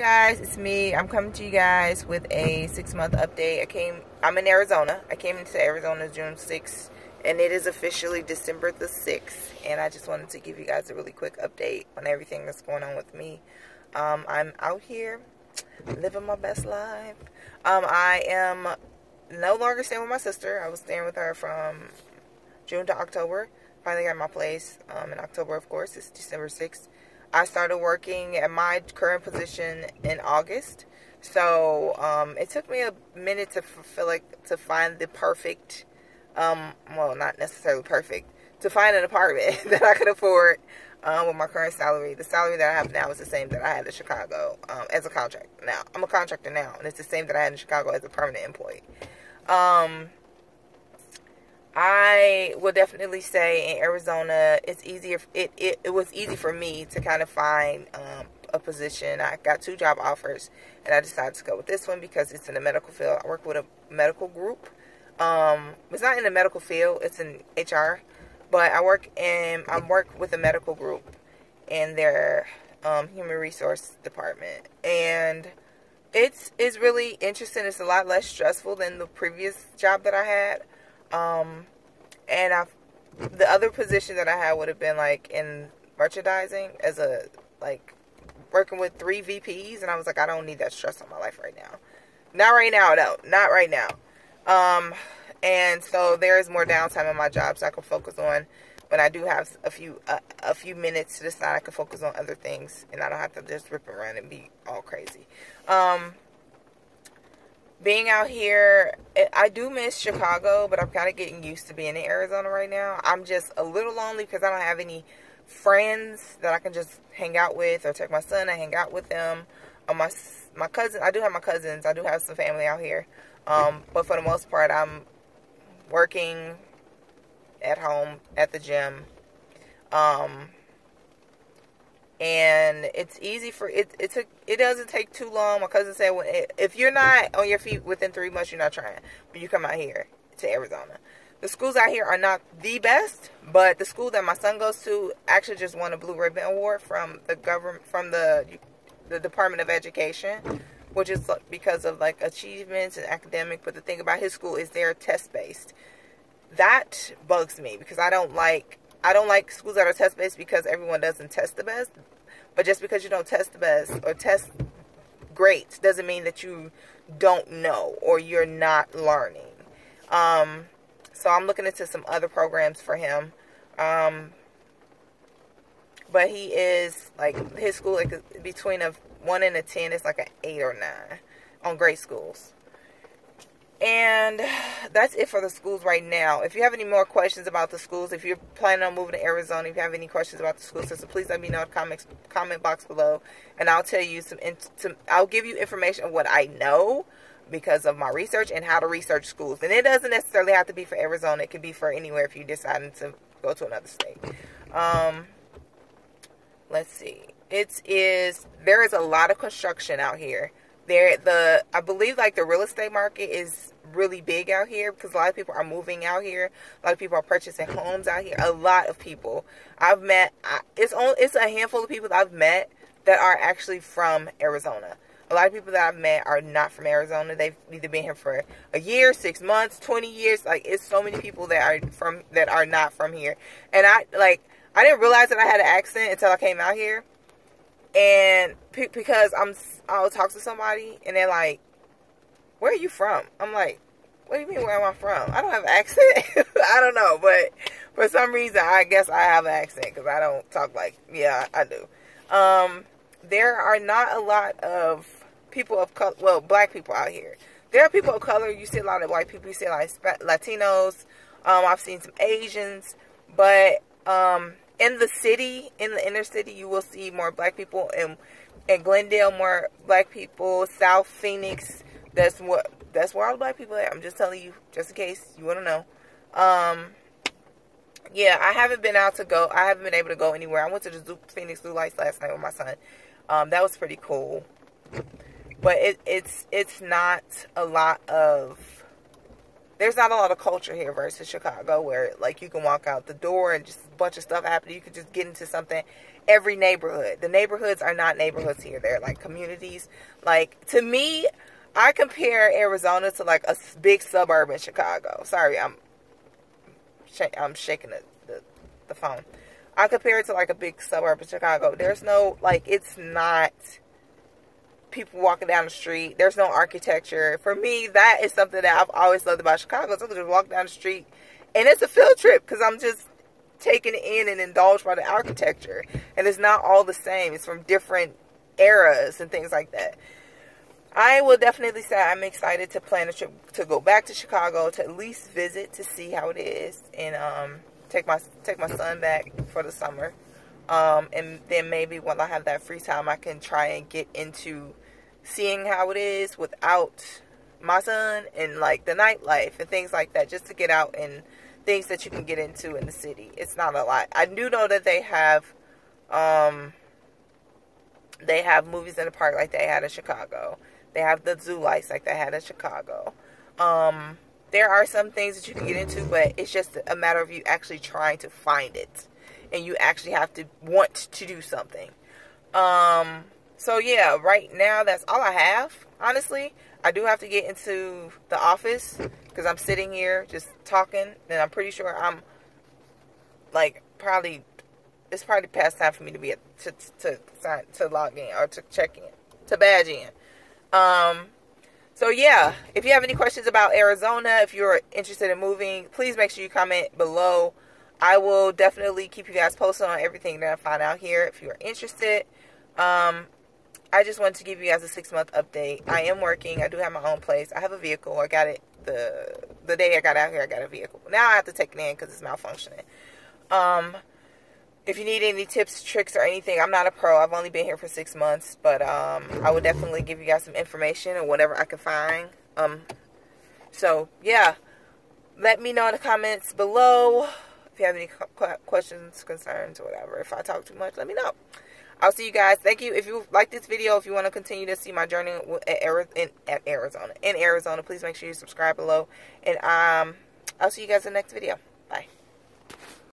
Guys, it's me. I'm coming to you guys with a 6-month update. I'm in Arizona. I came into Arizona June 6th, and it is officially December the 6th. And I just wanted to give you guys a really quick update on everything that's going on with me. I'm out here living my best life. I am no longer staying with my sister. I was staying with her from June to October. Finally got my place in October, of course. It's December 6th. I started working at my current position in August. So it took me a minute to find the perfect, well, not necessarily perfect, to find an apartment that I could afford with my current salary. The salary that I have now is the same that I had in Chicago as a contractor. Now, I'm a contractor now, and it's the same that I had in Chicago as a permanent employee. I will definitely say in Arizona, it's easier. It was easy for me to kind of find a position. I got 2 job offers, and I decided to go with this one because it's in the medical field. I work with a medical group. It's not in the medical field; it's in HR, but I work with a medical group in their human resource department, and it's really interesting. It's a lot less stressful than the previous job that I had. And the other position that I had would have been like in merchandising as working with 3 VPs, and I was like, I don't need that stress on my life right now. Not right now, no, not right now. And so there is more downtime in my job, so I can focus on when I do have a few minutes to decide. I can focus on other things, and I don't have to just rip around and be all crazy. Being out here, I do miss Chicago, but I'm kind of getting used to being in Arizona right now. I'm just a little lonely because I don't have any friends that I can just hang out with or take my son and hang out with them. My cousin, I do have my cousins. I do have some family out here. But for the most part, I'm working at home at the gym. And it's easy for it. It doesn't take too long. My cousin said, if you're not on your feet within 3 months, you're not trying. But you come out here to Arizona. The schools out here are not the best, but the school that my son goes to actually just won a Blue Ribbon Award from the government, from the Department of Education, which is because of like achievements and academic. But the thing about his school is they're test based. That bugs me because I don't like schools that are test based because everyone doesn't test the best. But just because you don't test the best or test great doesn't mean that you don't know or you're not learning. So I'm looking into some other programs for him. But he is, like, his school, like, between a 1 and a 10 is like an 8 or 9 on great schools. And that's it for the schools right now. If you have any more questions about the schools, if you're planning on moving to Arizona, if you have any questions about the school system, please let me know in the comment box below, and I'll tell you I'll give you information on what I know because of my research and how to research schools. And it doesn't necessarily have to be for Arizona. It could be for anywhere if you decide to go to another state. Let's see. There is a lot of construction out here. I believe like the real estate market is really big out here because a lot of people are moving out here. A lot of people are purchasing homes out here. A lot of people I've met. It's a handful of people that I've met that are actually from Arizona. A lot of people that I've met are not from Arizona. They've either been here for a year, 6 months, 20 years. Like, it's so many people that are not from here. And I didn't realize that I had an accent until I came out here. And because I'll talk to somebody and they're like, where are you from? I'm like, what do you mean, where am I from? I don't have an accent. I don't know, but for some reason, I guess I have an accent because I don't talk like, yeah, I do. There are not a lot of people of color, well, black people out here. There are people of color. You see a lot of white people. You see a lot of Latinos. I've seen some Asians, but in the city, in the inner city, you will see more black people. In Glendale, more black people. South Phoenix, that's where all the black people are. I'm just telling you, just in case you want to know. Yeah, I haven't been able to go anywhere. I went to the Phoenix Zoo Lights last night with my son. That was pretty cool. But it's not a lot of there's not a lot of culture here versus Chicago, where like you can walk out the door and just a bunch of stuff happening. You could just get into something every neighborhood. The neighborhoods are not neighborhoods here. They're like communities. Like, to me, I compare Arizona to like a big suburb in Chicago. Sorry, I'm shaking the phone. I compare it to like a big suburb in Chicago. There's no, like, it's not people walking down the street. There's no architecture. For me, that is something that I've always loved about Chicago. So I can just walk down the street, and it's a field trip because I'm just taken in and indulged by the architecture. And it's not all the same. It's from different eras and things like that. I will definitely say I'm excited to plan a trip to go back to Chicago, to at least visit, to see how it is, and take my son back for the summer. And then maybe when I have that free time, I can try and get into seeing how it is without my son, and like the nightlife and things like that, just to get out and things that you can get into in the city. It's not a lot. I do know that they have movies in the park like they had in Chicago. They have the zoo lights like they had in Chicago. There are some things that you can get into, but it's just a matter of you actually trying to find it. And you actually have to want to do something. So yeah, right now that's all I have, honestly. I do have to get into the office because I'm sitting here just talking. And I'm pretty sure I'm like it's probably past time for me to be to log in or to check in, to badge in. So yeah, if you have any questions about Arizona, if you're interested in moving, please make sure you comment below. I will definitely keep you guys posted on everything that I find out here if you're interested. I just wanted to give you guys a 6-month update. I am working. I do have my own place. I have a vehicle. I got it the day I got out here. I got a vehicle. Now I have to take it in because it's malfunctioning. If you need any tips, tricks, or anything, I'm not a pro. I've only been here for 6 months, but I would definitely give you guys some information or whatever I can find. So yeah, let me know in the comments below if you have any questions, concerns, or whatever. If I talk too much, let me know. I'll see you guys. Thank you. If you like this video, if you want to continue to see my journey in Arizona, please make sure you subscribe below. And I'll see you guys in the next video. Bye.